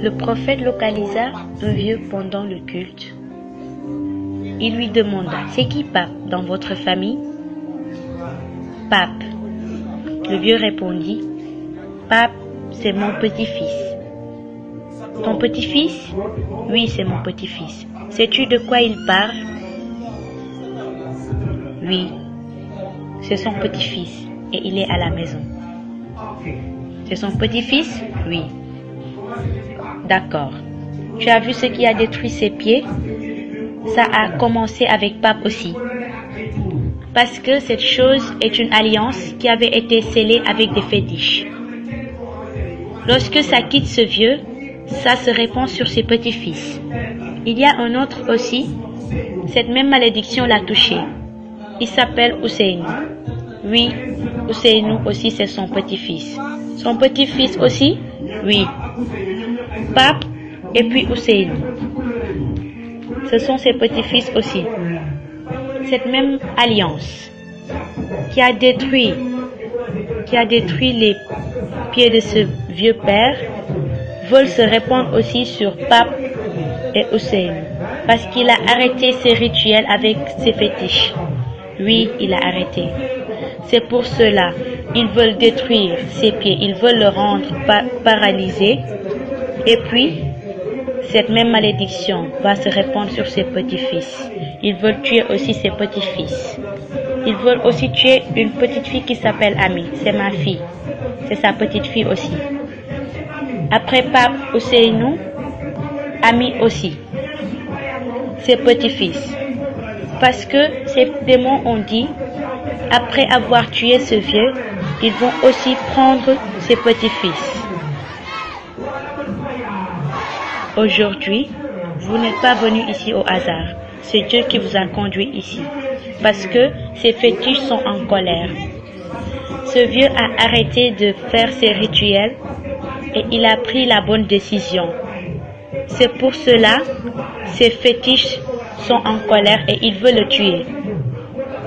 Le prophète localisa un vieux pendant le culte. Il lui demanda, « C'est qui Pape dans votre famille ?»« Pape. » Le vieux répondit, « Pape, c'est mon petit-fils. »« Ton petit-fils ?»« Oui, c'est mon petit-fils. »« Sais-tu de quoi il parle ?»« Oui, c'est son petit-fils et il est à la maison. »« C'est son petit-fils ?»« Oui. » D'accord. Tu as vu ce qui a détruit ses pieds? Ça a commencé avec Pape aussi. Parce que cette chose est une alliance qui avait été scellée avec des fétiches. Lorsque ça quitte ce vieux, ça se répand sur ses petits-fils. Il y a un autre aussi, cette même malédiction l'a touché. Il s'appelle Ousseynou. Oui, Ousseynou aussi c'est son petit-fils. Son petit-fils aussi? Oui. Pape et puis Ousseynou. Ce sont ses petits-fils aussi. Cette même alliance qui a détruit les pieds de ce vieux père veulent se répandre aussi sur Pape et Ousseynou parce qu'il a arrêté ses rituels avec ses fétiches. Oui, il a arrêté. C'est pour cela, ils veulent détruire ses pieds, ils veulent le rendre paralysé. Et puis, cette même malédiction va se répandre sur ses petits-fils. Ils veulent tuer aussi ses petits-fils. Ils veulent aussi tuer une petite fille qui s'appelle Ami. C'est ma fille. C'est sa petite fille aussi. Après Pape Ousseynou, Ami aussi. Ses petits-fils. Parce que ces démons ont dit, après avoir tué ce vieux, ils vont aussi prendre ses petits-fils. Aujourd'hui, vous n'êtes pas venu ici au hasard. C'est Dieu qui vous a conduit ici. Parce que ces fétiches sont en colère. Ce vieux a arrêté de faire ses rituels et il a pris la bonne décision. C'est pour cela, ces fétiches sont en colère et il veut le tuer.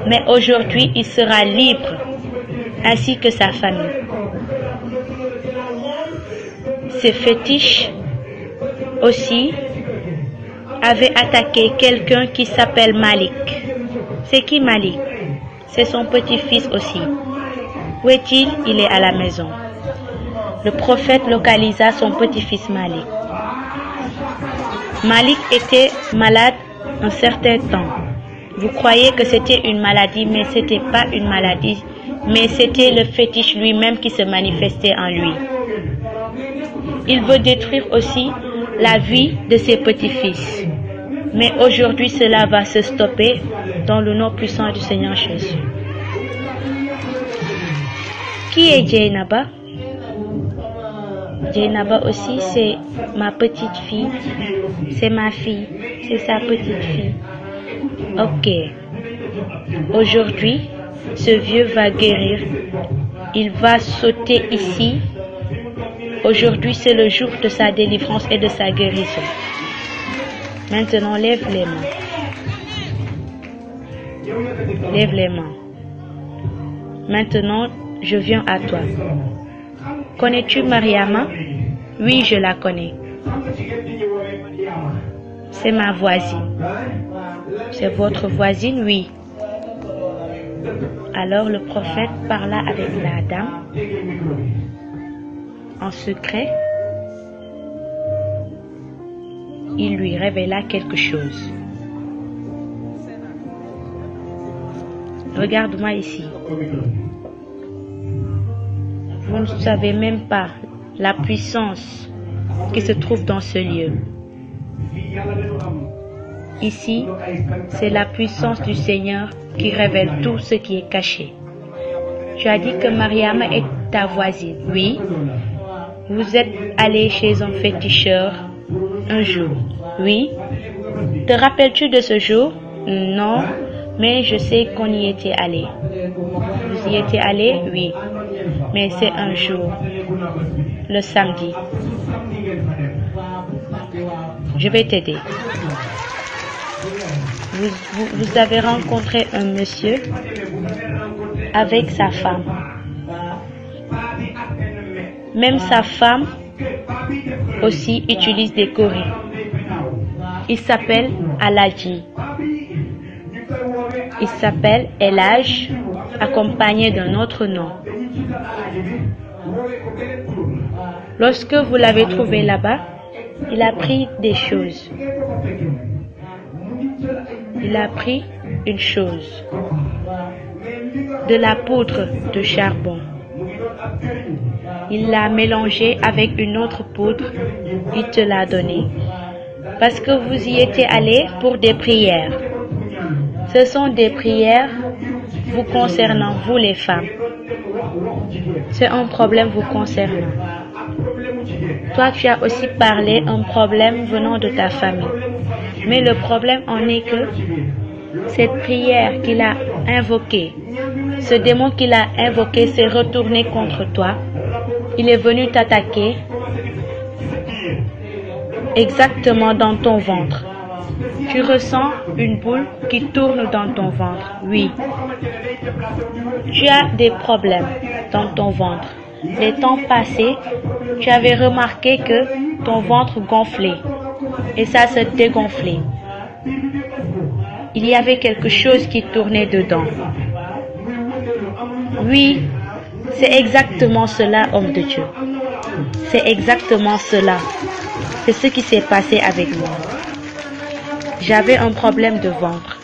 Mais aujourd'hui, il sera libre, ainsi que sa famille. Ces fétiches aussi avait attaqué quelqu'un qui s'appelle Malik. C'est qui Malik? C'est son petit-fils aussi. Où est-il? Il est à la maison. Le prophète localisa son petit-fils Malik. Malik était malade un certain temps. Vous croyez que c'était une maladie, mais ce n'était pas une maladie, mais c'était le fétiche lui-même qui se manifestait en lui. Il veut détruire aussi la vie de ses petits-fils. Mais aujourd'hui, cela va se stopper dans le nom puissant du Seigneur Jésus. Qui est Jainaba? Jainaba aussi, c'est ma petite fille. C'est ma fille. C'est sa petite fille. Ok. Aujourd'hui, ce vieux va guérir. Il va sauter ici. Aujourd'hui, c'est le jour de sa délivrance et de sa guérison. Maintenant, lève les mains. Lève les mains. Maintenant, je viens à toi. Connais-tu Mariama? Oui, je la connais. C'est ma voisine. C'est votre voisine? Oui. Alors le prophète parla avec la dame en secret. Il lui révéla quelque chose. Regarde-moi ici. Vous ne savez même pas la puissance qui se trouve dans ce lieu. Ici, c'est la puissance du Seigneur qui révèle tout ce qui est caché. Tu as dit que Mariam est ta voisine. Oui. Vous êtes allé chez un féticheur un jour. Oui. Te rappelles-tu de ce jour? Non, mais je sais qu'on y était allé. Vous y étiez allé? Oui. Mais c'est un jour, le samedi. Je vais t'aider. Vous avez rencontré un monsieur avec sa femme. Même sa femme aussi utilise des choris. Il s'appelle Aladji. Il s'appelle Elhaj, accompagné d'un autre nom. Lorsque vous l'avez trouvé là-bas, il a pris des choses. Il a pris une chose, de la poudre de charbon. Il l'a mélangée avec une autre poudre. Il te l'a donnée parce que vous y étiez allé pour des prières. Ce sont des prières vous concernant, vous les femmes. C'est un problème vous concernant. Toi, tu as aussi parlé un problème venant de ta famille. Mais le problème en est que cette prière qu'il a invoquée, ce démon qu'il a invoqué s'est retourné contre toi. Il est venu t'attaquer exactement dans ton ventre. Tu ressens une boule qui tourne dans ton ventre. Oui. Tu as des problèmes dans ton ventre. Les temps passés, tu avais remarqué que ton ventre gonflait et ça se dégonflait. Il y avait quelque chose qui tournait dedans. Oui, c'est exactement cela, homme de Dieu. C'est exactement cela. C'est ce qui s'est passé avec moi. J'avais un problème de ventre.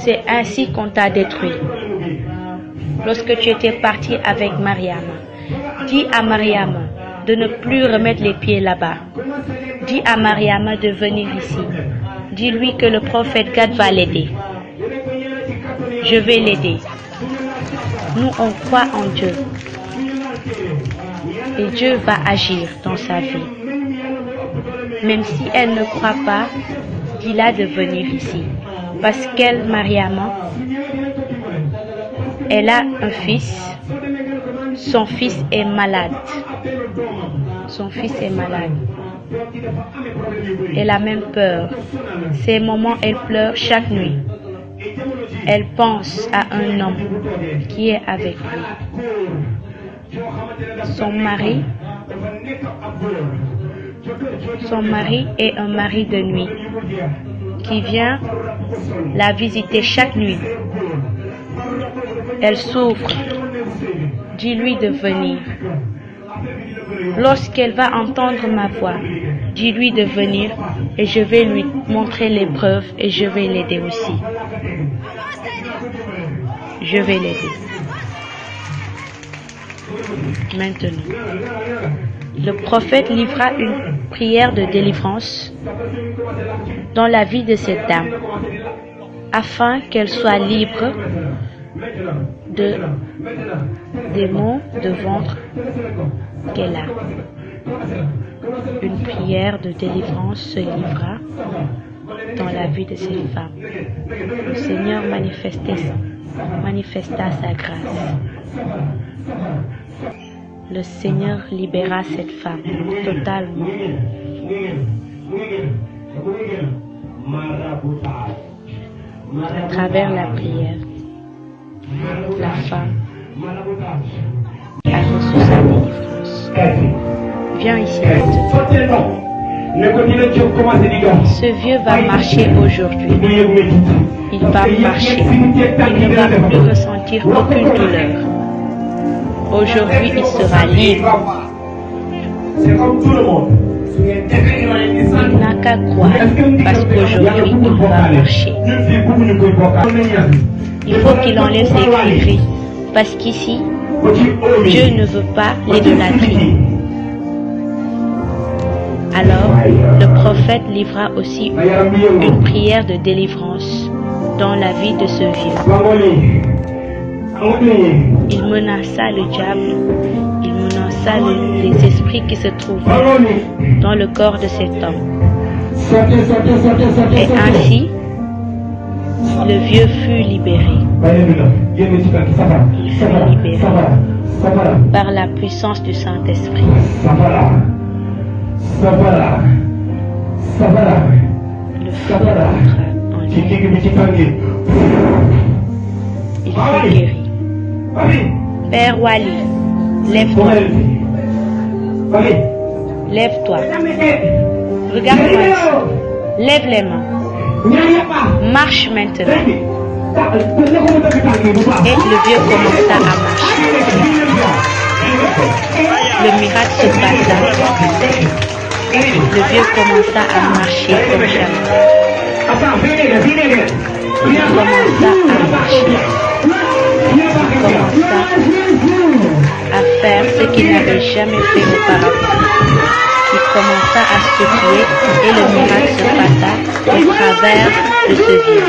C'est ainsi qu'on t'a détruit. Lorsque tu étais parti avec Mariama, dis à Mariama de ne plus remettre les pieds là-bas. Dis à Mariama de venir ici. Dis-lui que le prophète Gad va l'aider. Je vais l'aider. Nous, on croit en Dieu. Et Dieu va agir dans sa vie. Même si elle ne croit pas, dis-la de venir ici. Parce qu'elle, Mariama, elle a un fils. Son fils est malade. Son fils est malade. Elle a même peur. Ces moments, elle pleure chaque nuit. Elle pense à un homme qui est avec lui. Son mari est un mari de nuit qui vient la visiter chaque nuit. Elle souffre. Dis-lui de venir. Lorsqu'elle va entendre ma voix, dis-lui de venir et je vais lui montrer les preuves et je vais l'aider aussi. Je vais l'aider. Maintenant, le prophète livra une prière de délivrance dans la vie de cette dame, afin qu'elle soit libre de démons de ventre qu'elle a. Une prière de délivrance se livra dans la vie de cette femme. Le Seigneur manifesta sa grâce. Le Seigneur libéra cette femme totalement. À travers la prière, la femme a reçu sa délivrance. Viens ici maintenant. Ce vieux va marcher aujourd'hui. Il va marcher. Il ne va plus ressentir aucune douleur. Aujourd'hui, il sera libre. Il n'a qu'à croire parce qu'aujourd'hui, il va marcher. Il faut qu'il enlève ses crieries parce qu'ici, Dieu ne veut pas l'idolâtrie. Alors, le prophète livra aussi une prière de délivrance dans la vie de ce vieux. Il menaça le diable, il menaça les esprits qui se trouvaient dans le corps de cet homme. Et ainsi, le vieux fut libéré. Il fut libéré par la puissance du Saint-Esprit. Le feu entra en lui. Il fut guéri. Père Wali, lève-toi. Lève-toi. Regarde-moi ici. Lève les mains. Marche maintenant. Et le vieux commença à marcher. Le miracle se passa. Le vieux commença à marcher comme jamais. Il commença à marcher. Il commença à faire ce qu'il n'avait jamais fait auparavant. Il commença à secouer et le miracle se passa au travers de ce vieux.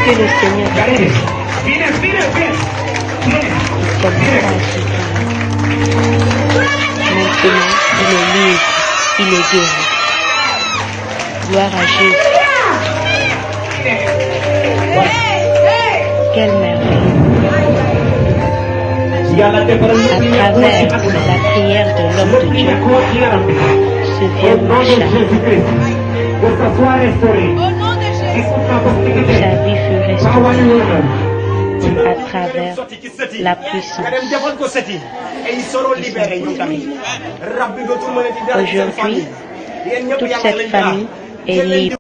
Que le Seigneur bénisse. Il commença à secouer. Maintenant, il est libre, il est guéri. Gloire à Jésus. Quelle merveille. À travers la prière de l'homme de Dieu, ce vieux marcha. Sa vie fut restaurée à travers la puissance. Aujourd'hui, toute cette famille est libre.